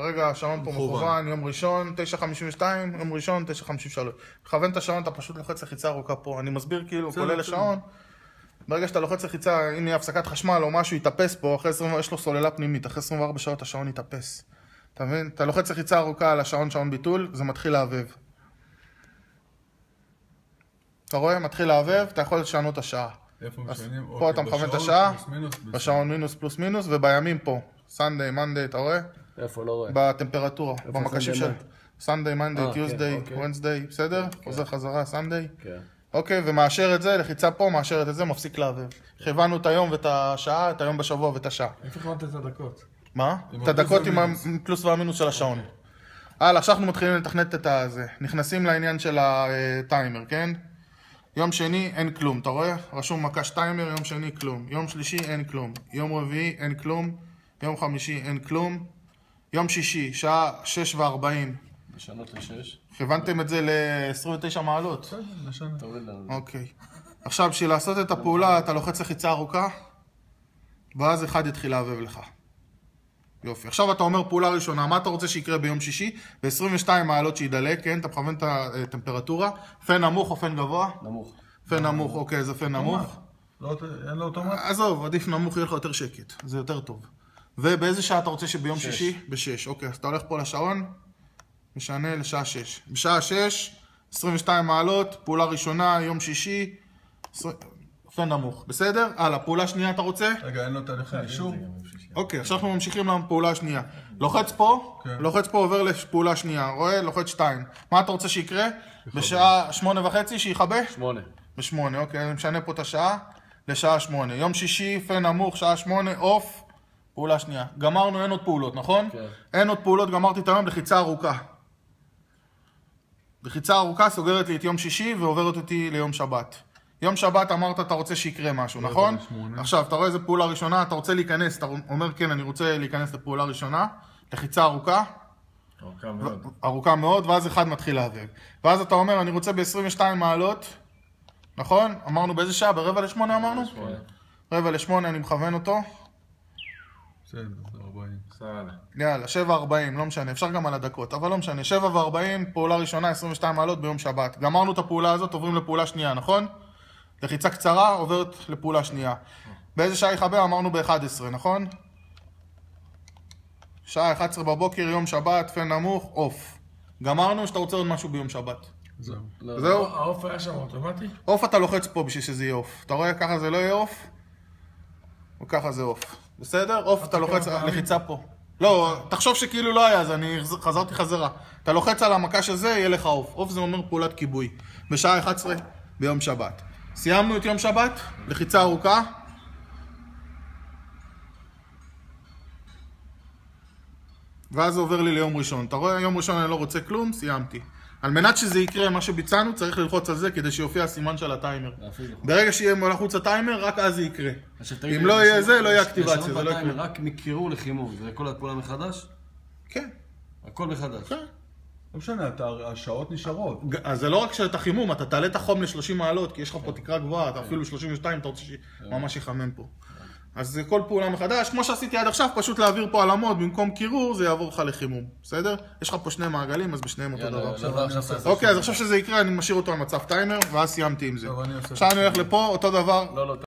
כרגע השעון פה מכוון, יום ראשון, 9:52, יום ראשון, 9:53. מכוון את השעון, אתה פשוט לוחץ לחיצה ארוכה פה. אני מסביר כאילו, כולל השעון. ברגע שאתה לוחץ לחיצה, אם יהיה הפסקת חשמל או משהו יתאפס פה, אחרי 20, יש לו סוללה פנימית, אחרי 24 שעות השעון יתאפס. אתה מבין? אתה לוחץ לחיצה ארוכה על השעון, שעון ביטול, זה מתחיל להבב. אתה רואה? מתחיל להבב, אתה יכול לשנות את השעה. איפה משנים? פה אתה מכוון את השעה, בשעון מינוס פלוס מינוס, ובימים פה, סנדיי, מנדיי, אתה רואה? איפה? לא רואה. בטמפרטורה, במקשים של סנדיי, מנדיי, טיוזדיי, ונסדיי, בסדר? חוזר חזרה, סנדיי. אוקיי, ומאשר את זה, לחיצה פה, מאשרת את זה, מפסיק להבב. כיוונו את היום ואת השעה, את היום בשבוע ואת השעה. איפה כוונת את הדקות? מה? את הדקות עם הפלוס והמינוס של השעון. הלאה, עכשיו אנחנו מתחילים לתכנת את הזה. נכנסים לעניין של הטיימר, כן? יום שני אין כלום, אתה רואה? רשום מקש טיימר, יום שני כלום. יום שלישי אין כלום. יום רביעי אין כלום. יום חמישי אין כלום. יום שישי, שעה 6:40. לשנות ל-6. כיוונתם את זה ל-29 מעלות. לשנות. אוקיי. עכשיו, בשביל לעשות את הפעולה, אתה לוחץ לחיצה ארוכה, ואז אחד יתחיל להבב לך. יופי. עכשיו אתה אומר פעולה ראשונה, מה אתה רוצה שיקרה ביום שישי? ב-22 מעלות שידלק, כן? אתה מכוון את הטמפרטורה. פן נמוך או פן גבוה? נמוך. פן נמוך, אוקיי, זה פן נמוך. אין לו אוטומט? עזוב, עדיף נמוך, יהיה לך יותר שקט. זה יותר טוב. ובאיזה שעה אתה רוצה שביום שישי? ב-6. אוקיי, אז אתה הולך פה לשעון, משנה לשעה 6. בשעה 6, 22 מעלות, פעולה ראשונה, יום שישי, פן נמוך. בסדר? הלאה, פעולה שנייה אתה רוצה? רגע, אין לו תהליך אישור? אוקיי, עכשיו אנחנו ממשיכים לפעולה השנייה. לוחץ פה, לוחץ פה עובר לפעולה שנייה. רואה? לוחץ 2. מה אתה רוצה שיקרה? בשעה 8:30 שיחבה? 8. ב-8, אוקיי, אני משנה פה את השעה לשעה 8. יום שישי, פן נמוך, שעה 8, אוף, פעולה שנייה. גמרנו, אין עוד פעולות, נכון? כן. אין עוד פעולות, גמרתי את היום, לחיצה ארוכה. לחיצה ארוכה סוגרת לי את יום שישי ועוברת אותי ליום שבת. יום שבת אמרת אתה רוצה שיקרה משהו, נכון? עכשיו, אתה רואה איזה פעולה ראשונה, אתה רוצה להיכנס, אתה אומר כן, אני רוצה להיכנס לפעולה ראשונה, לחיצה ארוכה. ארוכה מאוד, ואז אחד מתחיל להבב. ואז אתה אומר, אני רוצה ב-22 מעלות, נכון? אמרנו באיזה שעה? ב-7:45 אמרנו? 7:45 אני מכוון אותו. בסדר, 40. יאללה, 7:40, לא משנה, אפשר גם על הדקות, אבל לא משנה. 7:40, פעולה ראשונה, 22 מעלות ביום שבת. גמרנו את הפעולה הזאת, עוברים לפעולה שנייה, נכון? לחיצה קצרה, עוברת לפעולה שנייה. באיזה שעה יחבר? אמרנו ב-11, נכון? שעה 11 בבוקר, יום שבת, פן נמוך, אוף. גמרנו, שאתה רוצה עוד משהו ביום שבת. זהו. האוף היה שם אוטומטי? אוף אתה לוחץ פה בשביל שזה יהיה אוף. אתה רואה? ככה זה לא יהיה אוף, וככה זה אוף. בסדר? אוף אתה לוחץ לחיצה פה. לא, תחשוב שכאילו לא היה, אז אני חזרתי חזרה. אתה לוחץ על המקש הזה, יהיה לך אוף. אוף זה אומר פעולת כיבוי. בשעה 11 ביום שבת. סיימנו את יום שבת, לחיצה ארוכה. ואז זה עובר לי ליום ראשון. אתה רואה, יום ראשון אני לא רוצה כלום, סיימתי. על מנת שזה יקרה, מה שביצענו, צריך ללחוץ על זה כדי שיופיע הסימן של הטיימר. ברגע שיהיה לחוץ הטיימר, רק אז זה יקרה. אם לא יהיה זה, לא יהיה אקטיבציה. לשנות בטיימר רק מקירור לחימום, זה כל הפעולה מחדש? כן. הכל מחדש? כן. לא משנה, השעות נשארות. אז זה לא רק שאתה חימום, אתה תעלה את החום ל-30 מעלות, כי יש לך פה תקרה גבוהה, אתה אפילו 32, אתה רוצה שממש יחמם פה. אז זה כל פעולה מחדש, כמו שעשיתי עד עכשיו, פשוט להעביר פה על עמוד, במקום קירור זה יעבור לך לחימום, בסדר? יש לך פה שני מעגלים, אז בשניהם אותו דבר. אוקיי, אז עכשיו שזה יקרה, אני משאיר אותו על מצב טיימר, ואז סיימתי עם זה. עכשיו אני הולך לפה, אותו דבר.